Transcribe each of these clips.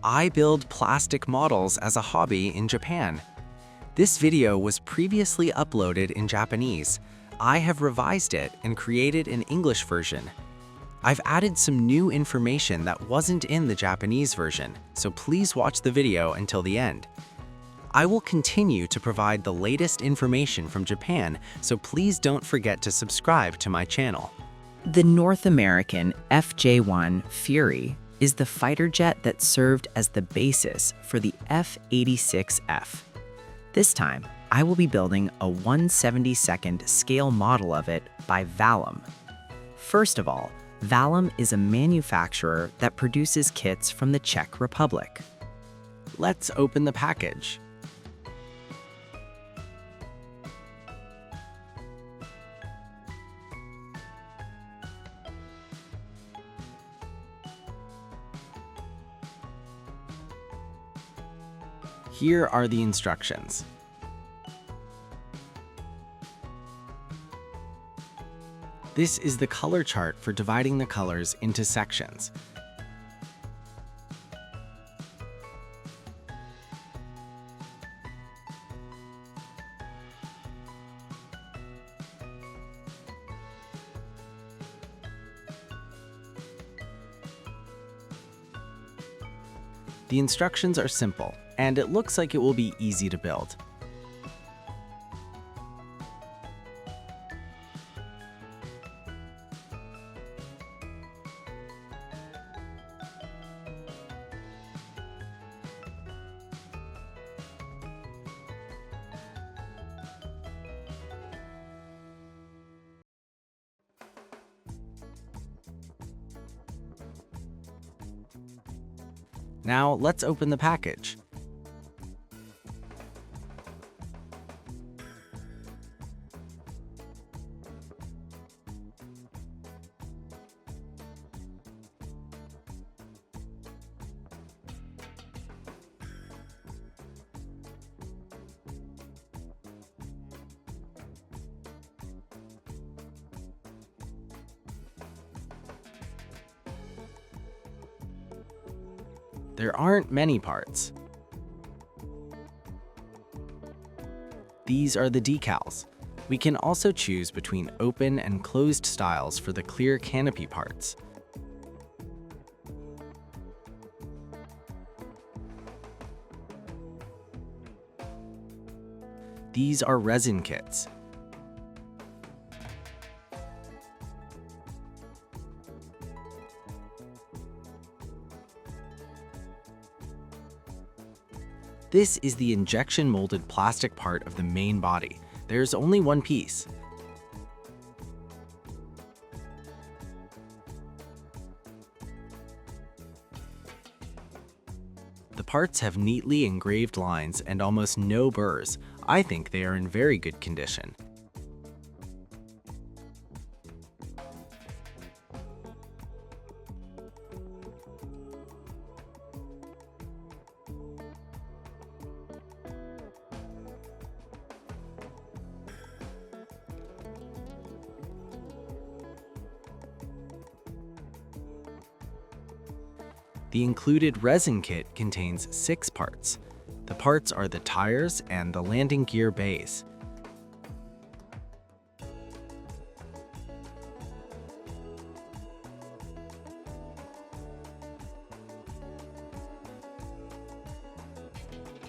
I build plastic models as a hobby in Japan. This video was previously uploaded in Japanese. I have revised it and created an English version. I've added some new information that wasn't in the Japanese version, so please watch the video until the end. I will continue to provide the latest information from Japan, so please don't forget to subscribe to my channel. The North American FJ-1 Fury is the fighter jet that served as the basis for the F-86F. This time, I will be building a 1/72nd scale model of it by VALOM. First of all, VALOM is a manufacturer that produces kits from the Czech Republic. Let's open the package. Here are the instructions. This is the color chart for dividing the colors into sections. The instructions are simple, and it looks like it will be easy to build. Now let's open the package. There aren't many parts. These are the decals. We can also choose between open and closed styles for the clear canopy parts. These are resin kits. This is the injection molded plastic part of the main body. There's only one piece. The parts have neatly engraved lines and almost no burrs. I think they are in very good condition. The included resin kit contains 6 parts. The parts are the tires and the landing gear bays.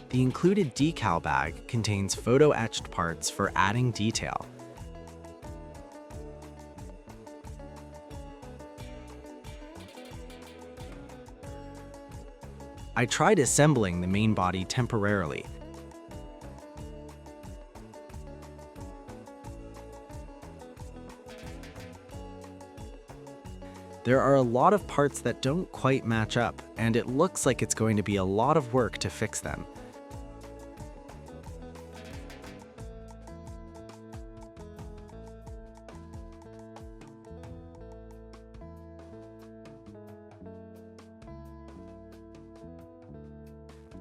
The included decal bag contains photo-etched parts for adding detail. I tried assembling the main body temporarily. There are a lot of parts that don't quite match up, and it looks like it's going to be a lot of work to fix them.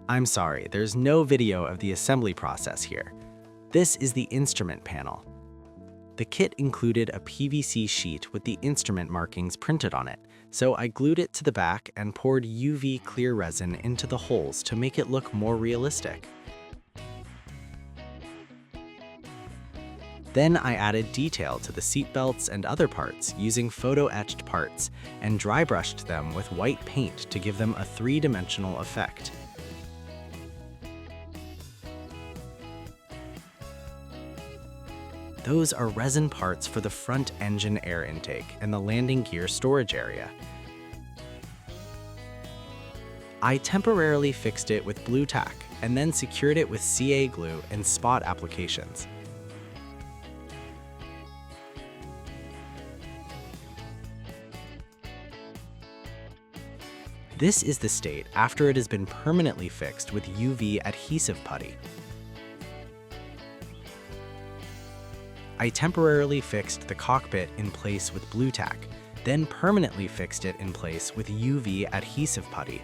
I'm sorry, there's no video of the assembly process here. This is the instrument panel. The kit included a PVC sheet with the instrument markings printed on it. so I glued it to the back and poured UV clear resin into the holes to make it look more realistic. Then I added detail to the seat belts and other parts using photo-etched parts and dry brushed them with white paint to give them a three-dimensional effect. Those are resin parts for the front engine air intake and the landing gear storage area. I temporarily fixed it with blue tack and then secured it with CA glue and spot applications. This is the state after it has been permanently fixed with UV adhesive putty. I temporarily fixed the cockpit in place with blue tack, then permanently fixed it in place with UV adhesive putty.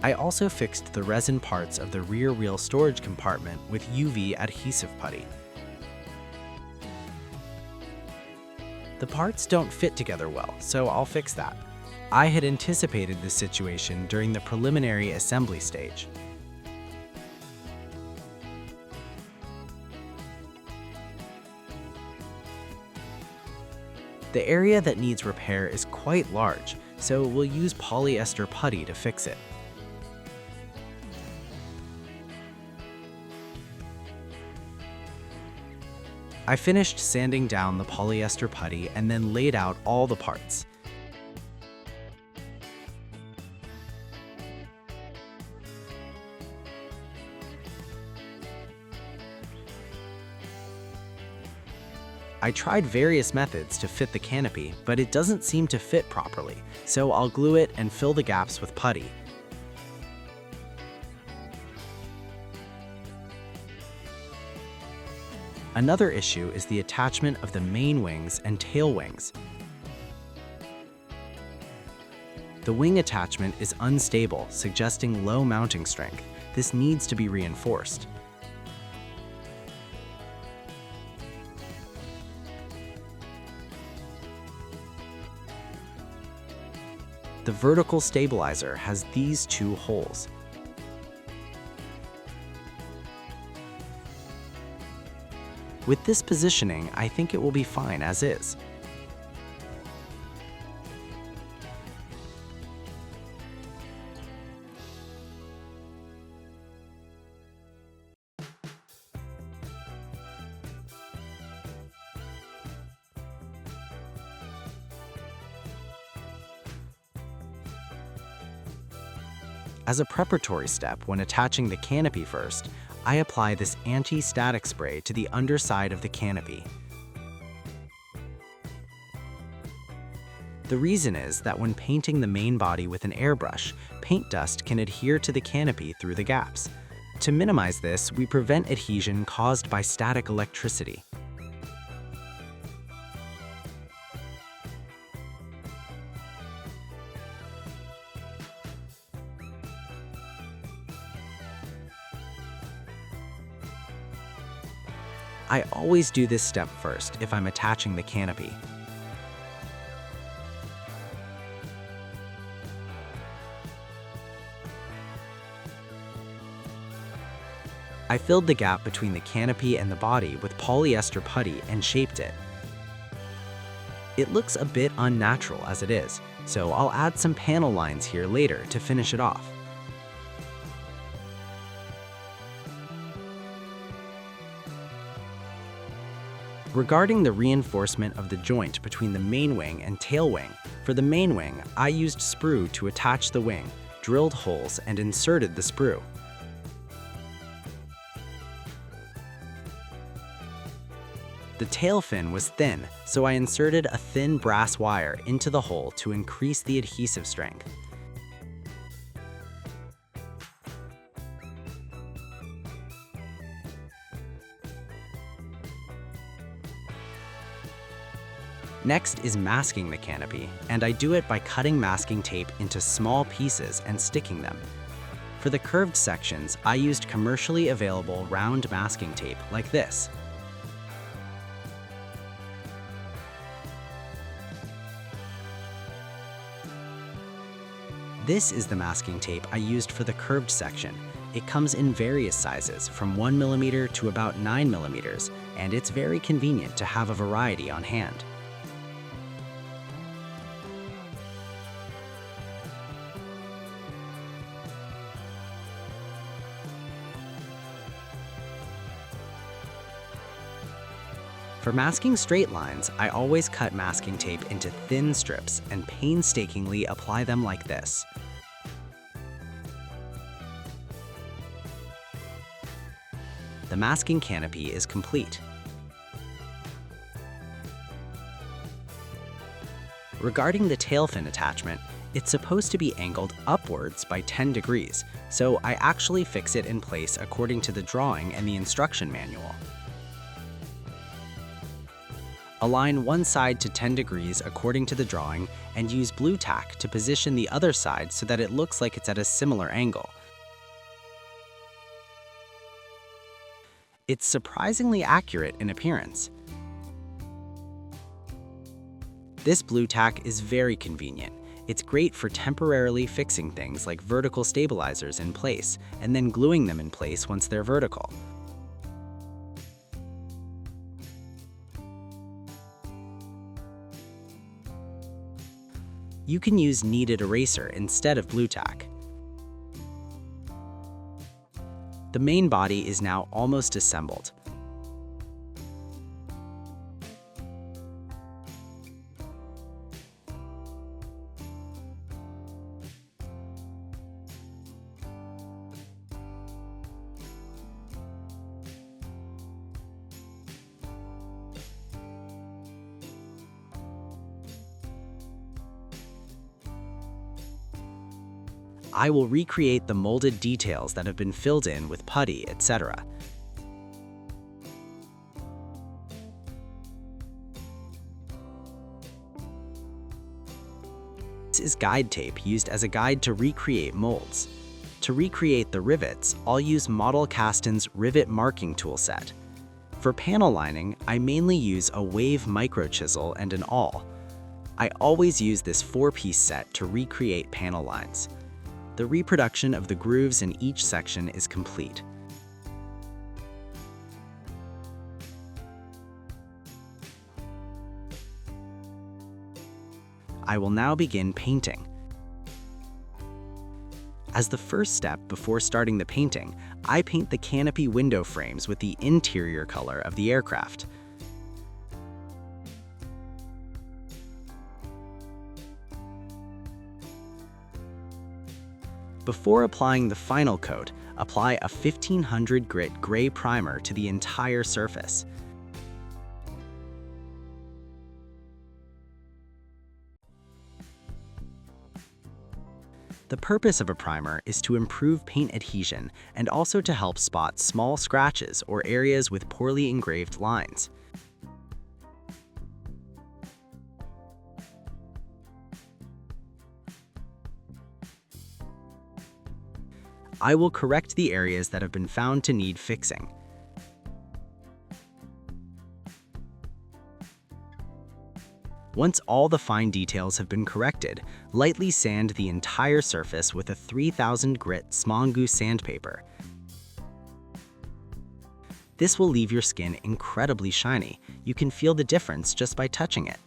I also fixed the resin parts of the rear wheel storage compartment with UV adhesive putty. The parts don't fit together well, so I'll fix that. I had anticipated this situation during the preliminary assembly stage. The area that needs repair is quite large, so we'll use polyester putty to fix it. I finished sanding down the polyester putty and then laid out all the parts. I tried various methods to fit the canopy, but it doesn't seem to fit properly, so I'll glue it and fill the gaps with putty. Another issue is the attachment of the main wings and tail wings. The wing attachment is unstable, suggesting low mounting strength. This needs to be reinforced. The vertical stabilizer has these two holes. With this positioning, I think it will be fine as is. As a preparatory step when attaching the canopy first, I apply this anti-static spray to the underside of the canopy. The reason is that when painting the main body with an airbrush, paint dust can adhere to the canopy through the gaps. To minimize this, we prevent adhesion caused by static electricity. I always do this step first if I'm attaching the canopy. I filled the gap between the canopy and the body with polyester putty and shaped it. It looks a bit unnatural as it is, so I'll add some panel lines here later to finish it off. Regarding the reinforcement of the joint between the main wing and tail wing, for the main wing, I used sprue to attach the wing, drilled holes, and inserted the sprue. The tail fin was thin, so I inserted a thin brass wire into the hole to increase the adhesive strength. Next is masking the canopy, and I do it by cutting masking tape into small pieces and sticking them. For the curved sections, I used commercially available round masking tape like this. This is the masking tape I used for the curved section. It comes in various sizes, from 1mm to about 9mm, and it's very convenient to have a variety on hand. For masking straight lines, I always cut masking tape into thin strips and painstakingly apply them like this. The masking canopy is complete. Regarding the tail fin attachment, it's supposed to be angled upwards by 10 degrees, so I actually fix it in place according to the drawing and the instruction manual. Align one side to 10 degrees according to the drawing and use blue tack to position the other side so that it looks like it's at a similar angle. It's surprisingly accurate in appearance. This blue tack is very convenient. It's great for temporarily fixing things like vertical stabilizers in place and then gluing them in place once they're vertical. You can use kneaded eraser instead of blue tack. The main body is now almost assembled. I will recreate the molded details that have been filled in with putty, etc. This is guide tape used as a guide to recreate molds. To recreate the rivets, I'll use Model Caston's rivet marking tool set. For panel lining, I mainly use a wave micro chisel and an awl. I always use this 4-piece set to recreate panel lines. The reproduction of the grooves in each section is complete. I will now begin painting. As the first step before starting the painting, I paint the canopy window frames with the interior color of the aircraft. Before applying the final coat, apply a 1500 grit gray primer to the entire surface. The purpose of a primer is to improve paint adhesion and also to help spot small scratches or areas with poorly engraved lines. I will correct the areas that have been found to need fixing. Once all the fine details have been corrected, lightly sand the entire surface with a 3000 grit Mongoose sandpaper. This will leave your skin incredibly shiny. You can feel the difference just by touching it.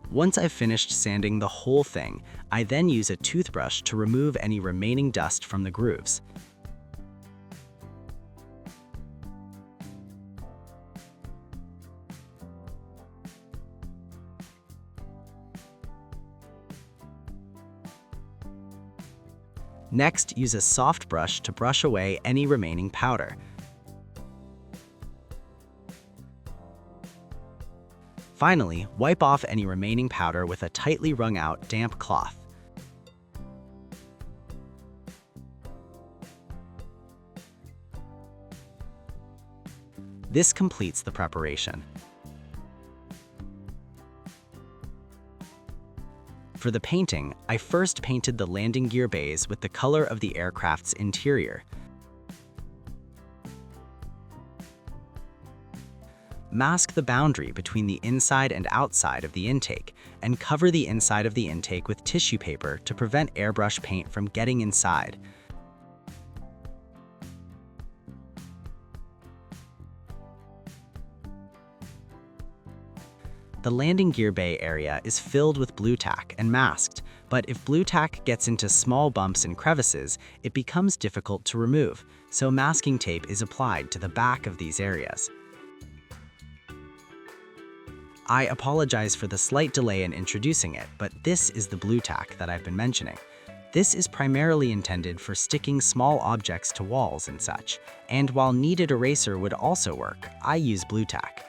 Once I've finished sanding the whole thing, I then use a toothbrush to remove any remaining dust from the grooves. Next, use a soft brush to brush away any remaining powder. Finally, wipe off any remaining powder with a tightly wrung out damp cloth. This completes the preparation. For the painting, I first painted the landing gear bays with the color of the aircraft's interior. Mask the boundary between the inside and outside of the intake, and cover the inside of the intake with tissue paper to prevent airbrush paint from getting inside. The landing gear bay area is filled with blue tack and masked, but if blue tack gets into small bumps and crevices, it becomes difficult to remove, so masking tape is applied to the back of these areas. I apologize for the slight delay in introducing it, but this is the blue tack that I've been mentioning. This is primarily intended for sticking small objects to walls and such, and while kneaded eraser would also work, I use blue tack.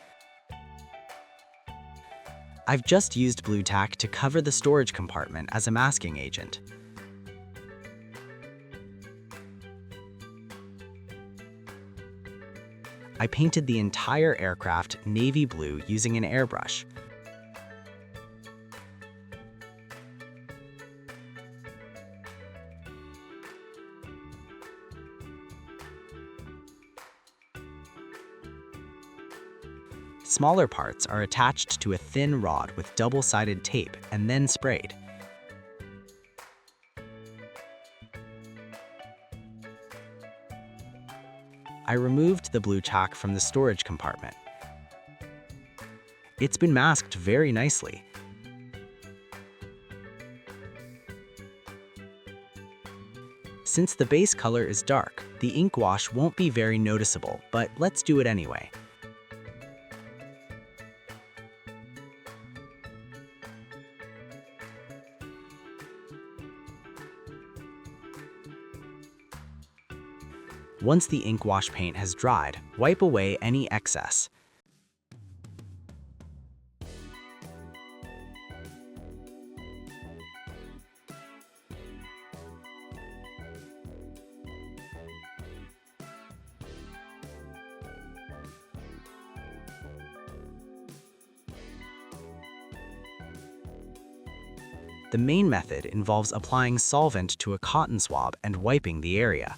I've just used blue tack to cover the storage compartment as a masking agent. I painted the entire aircraft navy blue using an airbrush. Smaller parts are attached to a thin rod with double-sided tape and then sprayed. I removed the blue tack from the storage compartment. It's been masked very nicely. Since the base color is dark, the ink wash won't be very noticeable, but let's do it anyway. Once the ink wash paint has dried, wipe away any excess. The main method involves applying solvent to a cotton swab and wiping the area.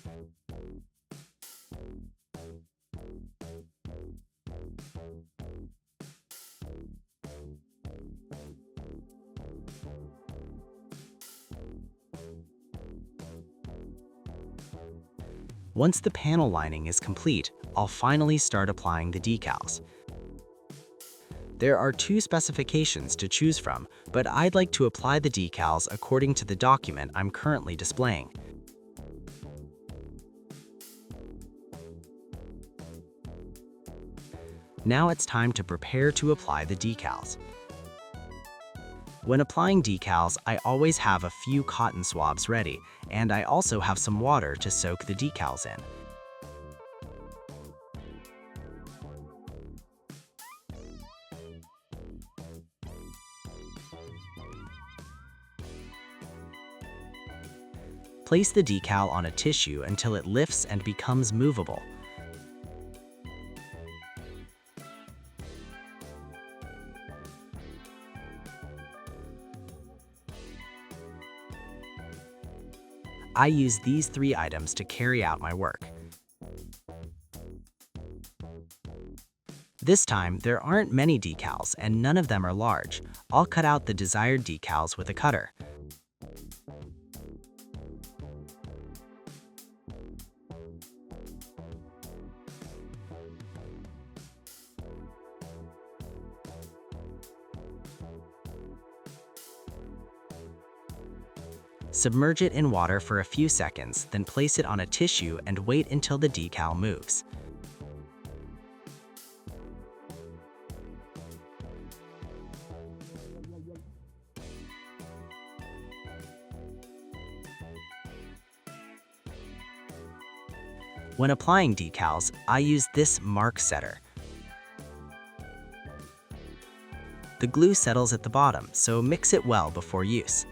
Once the panel lining is complete, I'll finally start applying the decals. There are two specifications to choose from, but I'd like to apply the decals according to the document I'm currently displaying. Now it's time to prepare to apply the decals. When applying decals, I always have a few cotton swabs ready, and I also have some water to soak the decals in. Place the decal on a tissue until it lifts and becomes movable. I use these three items to carry out my work. This time, there aren't many decals and none of them are large. I'll cut out the desired decals with a cutter. Submerge it in water for a few seconds, then place it on a tissue and wait until the decal moves. When applying decals, I use this mark setter. The glue settles at the bottom, so mix it well before use.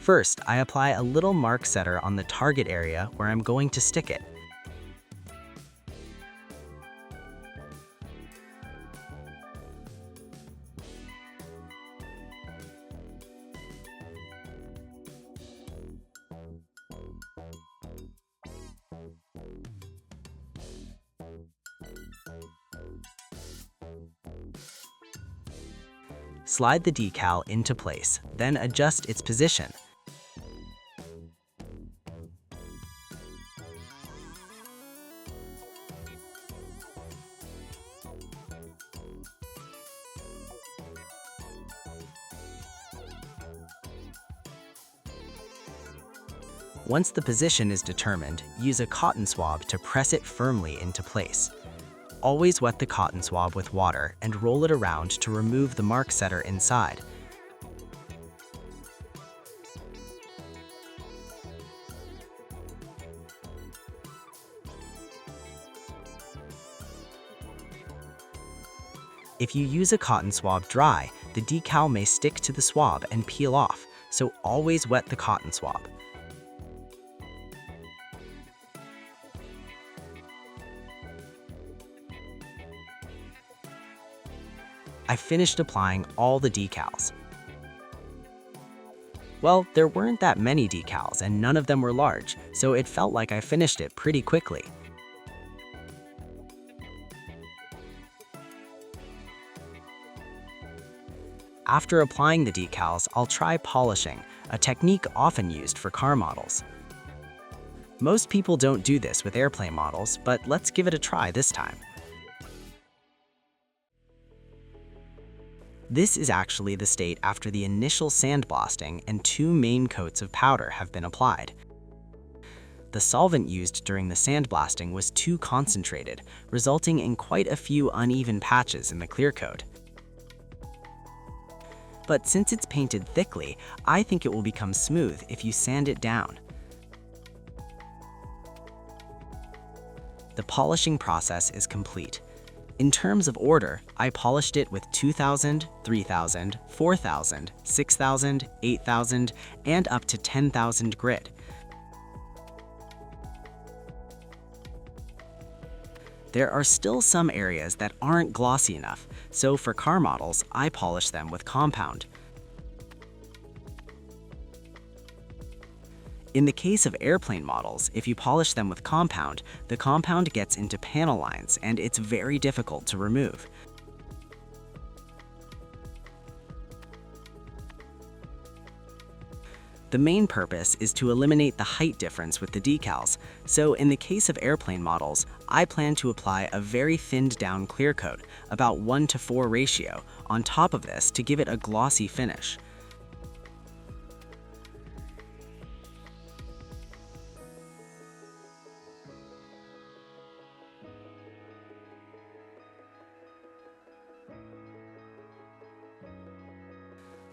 First, I apply a little mark setter on the target area where I'm going to stick it. Slide the decal into place, then adjust its position. Once the position is determined, use a cotton swab to press it firmly into place. Always wet the cotton swab with water and roll it around to remove the mark setter inside. If you use a cotton swab dry, the decal may stick to the swab and peel off, so always wet the cotton swab. I finished applying all the decals. Well, there weren't that many decals and none of them were large, so it felt like I finished it pretty quickly. After applying the decals, I'll try polishing, a technique often used for car models. Most people don't do this with airplane models, but let's give it a try this time. This is actually the state after the initial sandblasting and 2 main coats of powder have been applied. The solvent used during the sandblasting was too concentrated, resulting in quite a few uneven patches in the clear coat. But since it's painted thickly, I think it will become smooth if you sand it down. The polishing process is complete. In terms of order, I polished it with 2000, 3000, 4000, 6000, 8000, and up to 10,000 grit. There are still some areas that aren't glossy enough, so for car models, I polish them with compound. In the case of airplane models, if you polish them with compound, the compound gets into panel lines and it's very difficult to remove. The main purpose is to eliminate the height difference with the decals, so in the case of airplane models, I plan to apply a very thinned down clear coat, about 1:4 ratio, on top of this to give it a glossy finish.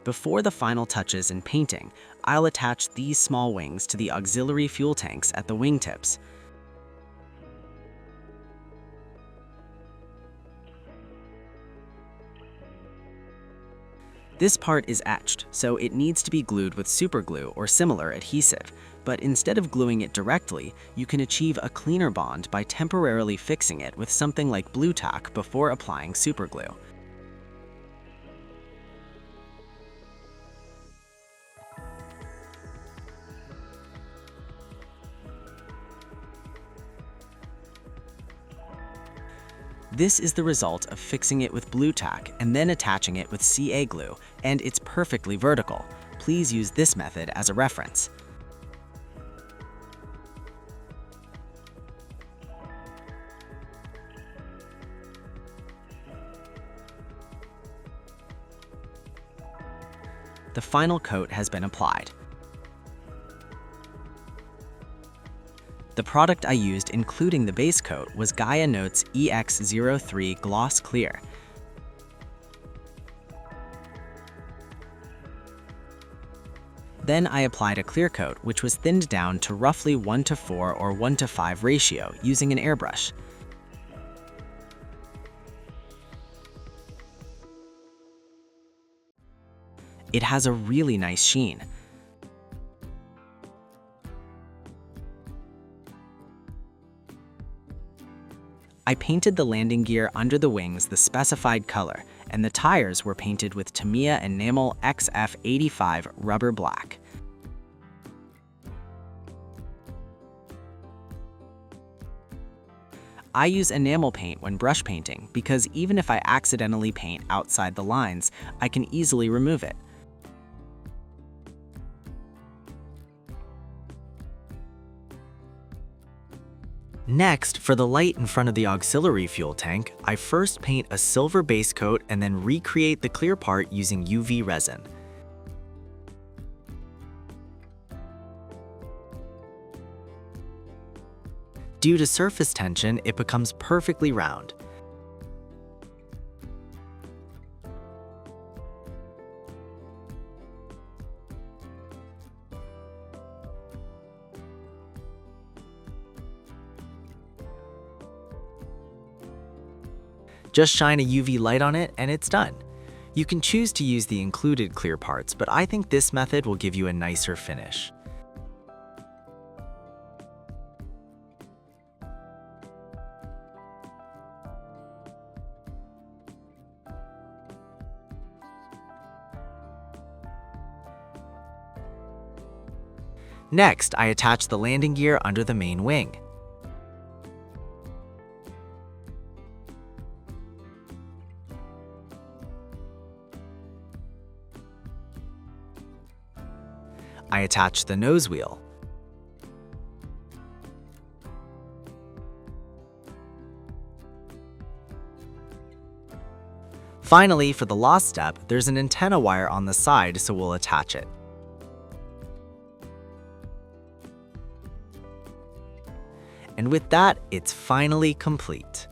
Before the final touches in painting, I'll attach these small wings to the auxiliary fuel tanks at the wingtips. This part is etched, so it needs to be glued with superglue or similar adhesive, but instead of gluing it directly, you can achieve a cleaner bond by temporarily fixing it with something like blue tack before applying superglue. This is the result of fixing it with blue tack and then attaching it with CA glue, and it's perfectly vertical. Please use this method as a reference. The final coat has been applied. The product I used, including the base coat, was Gaia Notes EX03 Gloss Clear. Then I applied a clear coat, which was thinned down to roughly 1:4 or 1:5 ratio using an airbrush. It has a really nice sheen. I painted the landing gear under the wings the specified color, and the tires were painted with Tamiya Enamel XF85 Rubber Black. I use enamel paint when brush painting because even if I accidentally paint outside the lines, I can easily remove it. Next, for the light in front of the auxiliary fuel tank, I first paint a silver base coat and then recreate the clear part using UV resin. Due to surface tension, it becomes perfectly round. Just shine a UV light on it and it's done. You can choose to use the included clear parts, but I think this method will give you a nicer finish. Next, I attach the landing gear under the main wing. I attach the nose wheel. Finally, for the lost step, there's an antenna wire on the side, so we'll attach it. And with that, it's finally complete.